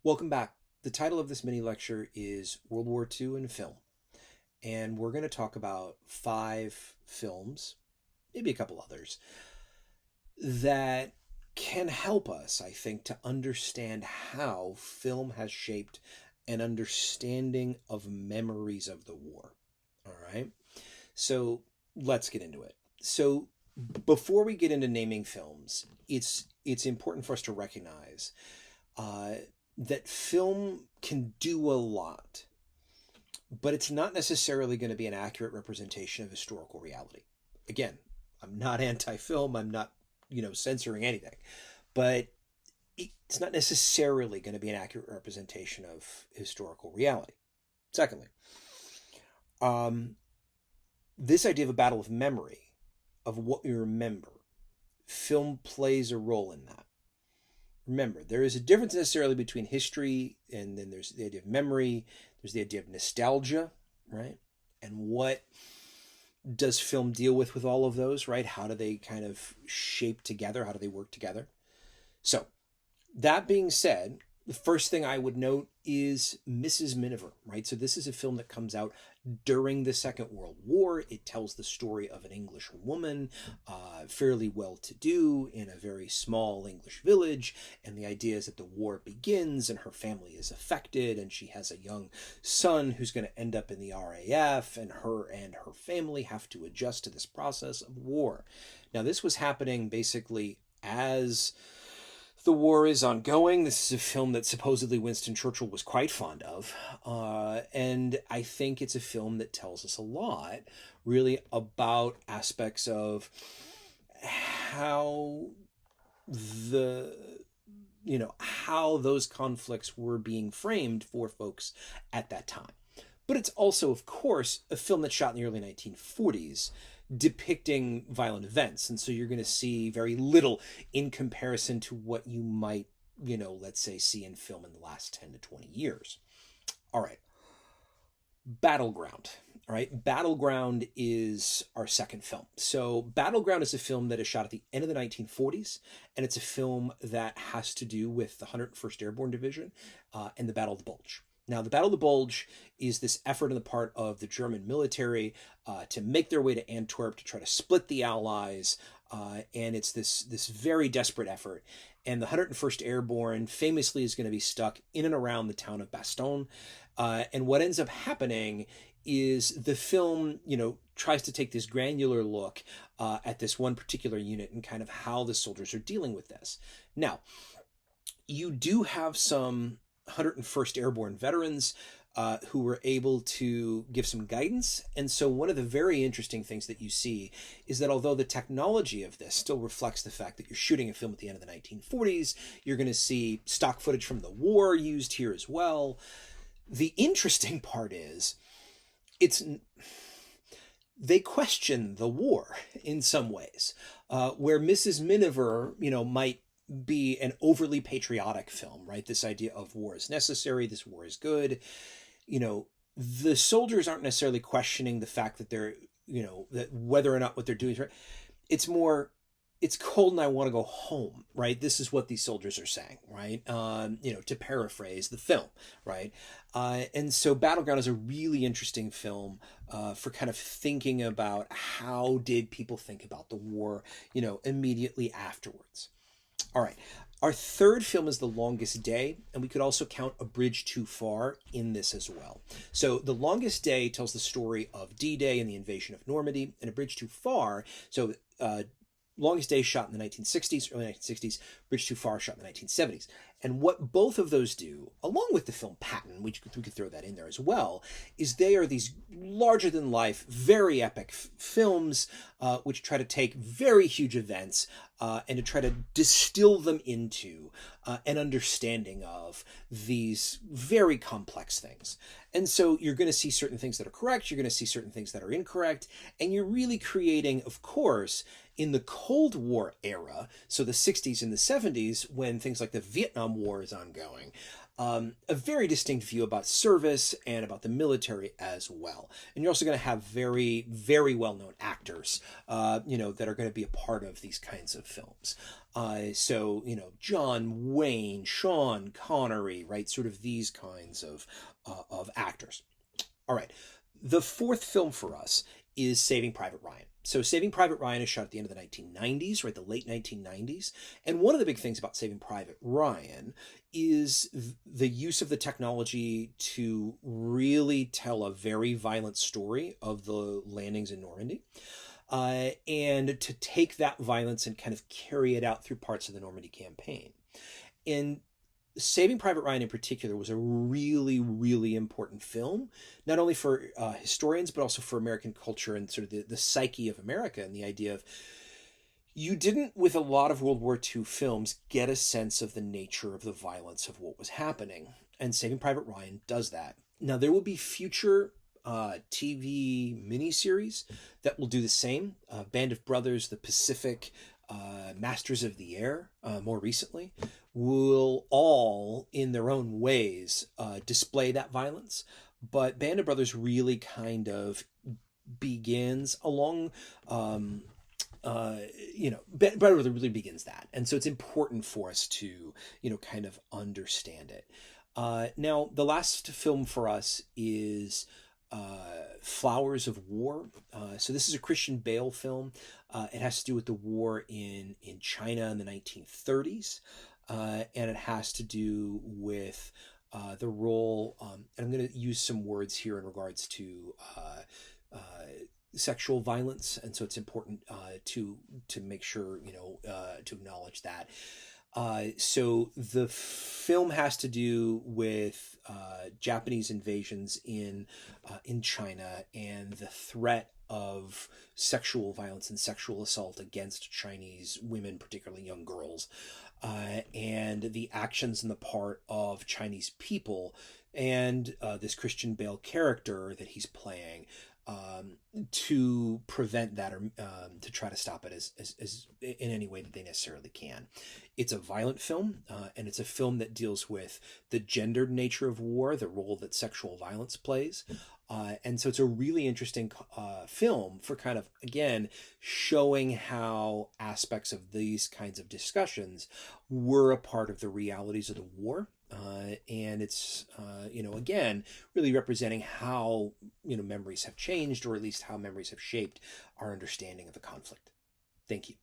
Welcome back. The title of this mini lecture is World War II in Film. And we're going to talk about 5 films, maybe a couple others, that can help us, I think, to understand how film has shaped an understanding of memories of the war. All right. So let's get into it. So before we get into naming films, it's important for us to recognize uh, that film can do a lot, but it's not necessarily going to be an accurate representation of historical reality. Again, I'm not anti-film. I'm not, censoring anything, but it's not necessarily going to be an accurate representation of historical reality. Secondly, this idea of a battle of memory, of what we remember, film plays a role in that. Remember, there is a difference necessarily between history and then there's the idea of memory. There's the idea of nostalgia, right? And what does film deal with all of those, right? How do they kind of shape together? How do they work together? So that being said, the first thing I would note is Mrs. Miniver, right? So this is a film that comes out during the Second World War. It tells the story of an English woman, fairly well-to-do in a very small English village. And the idea is that the war begins and her family is affected and she has a young son who's going to end up in the RAF, and her family have to adjust to this process of war. Now, this was happening basically as the war is ongoing. This is a film that supposedly Winston Churchill was quite fond of. And I think it's a film that tells us a lot, really, about aspects of how how those conflicts were being framed for folks at that time. But it's also, of course, a film that's shot in the early 1940s, depicting violent events. And so you're going to see very little in comparison to what you might, let's say, see in film in the last 10 to 20 years. All right. Battleground. All right. Battleground is our second film. So Battleground is a film that is shot at the end of the 1940s, and it's a film that has to do with the 101st Airborne Division and the Battle of the Bulge. Now, the Battle of the Bulge is this effort on the part of the German military to make their way to Antwerp to try to split the Allies, and it's this very desperate effort. And the 101st Airborne famously is going to be stuck in and around the town of Bastogne. And what ends up happening is the film, tries to take this granular look at this one particular unit and kind of how the soldiers are dealing with this. Now, you do have some 101st Airborne veterans who were able to give some guidance. And so one of the very interesting things that you see is that although the technology of this still reflects the fact that you're shooting a film at the end of the 1940s, you're going to see stock footage from the war used here as well. The interesting part is they question the war in some ways, where Mrs. Miniver, might be an overly patriotic film, right? This idea of war is necessary, this war is good. The soldiers aren't necessarily questioning the fact that they're, that whether or not what they're doing is right. It's more, it's cold and I want to go home, right? This is what these soldiers are saying, right? To paraphrase the film, right? And so Battleground is a really interesting film for kind of thinking about how did people think about the war, immediately afterwards. All right. Our third film is The Longest Day, and we could also count A Bridge Too Far in this as well. So The Longest Day tells the story of D-Day and the invasion of Normandy, and A Bridge Too Far, so Longest Day shot in the 1960s, early 1960s, Bridge Too Far shot in the 1970s. And what both of those do, along with the film Patton, which we could throw that in there as well, is they are these larger-than-life, very epic films which try to take very huge events and to try to distill them into an understanding of these very complex things. And so you're going to see certain things that are correct, you're going to see certain things that are incorrect, and you're really creating, of course, in the Cold War era, so the 60s and the 70s, when things like the Vietnam War is ongoing, a very distinct view about service and about the military as well. And you're also going to have very, very well-known actors, that are going to be a part of these kinds of films. So, John Wayne, Sean Connery, right? Sort of these kinds of actors. All right. The fourth film for us is Saving Private Ryan. So Saving Private Ryan is shot at the end of the 1990s, right, the late 1990s. And one of the big things about Saving Private Ryan is the use of the technology to really tell a very violent story of the landings in Normandy. And to take that violence and kind of carry it out through parts of the Normandy campaign. And Saving Private Ryan in particular was a really, really important film, not only for historians, but also for American culture and sort of the psyche of America, and the idea of, you didn't, with a lot of World War II films, get a sense of the nature of the violence of what was happening. And Saving Private Ryan does that. Now, there will be future TV miniseries that will do the same. Band of Brothers, The Pacific, Masters of the Air, more recently, will all, in their own ways, display that violence. But Band of Brothers really kind of begins along, Band of Brothers really begins that. And so it's important for us to, kind of understand it. Now, the last film for us is Flowers of War. So this is a Christian Bale film. It has to do with the war in China in the 1930s. And it has to do with the role, and I'm going to use some words here in regards to sexual violence, and so it's important to make sure, to acknowledge that. So the film has to do with Japanese invasions in China and the threat of sexual violence and sexual assault against Chinese women, particularly young girls, and the actions on the part of Chinese people and this Christian Bale character that he's playing, to prevent that, or to try to stop it as in any way that they necessarily can. It's a violent film, and it's a film that deals with the gendered nature of war, the role that sexual violence plays. And so it's a really interesting film for kind of, again, showing how aspects of these kinds of discussions were a part of the realities of the war. And it's, again, really representing how, memories have changed, or at least how memories have shaped our understanding of the conflict. Thank you.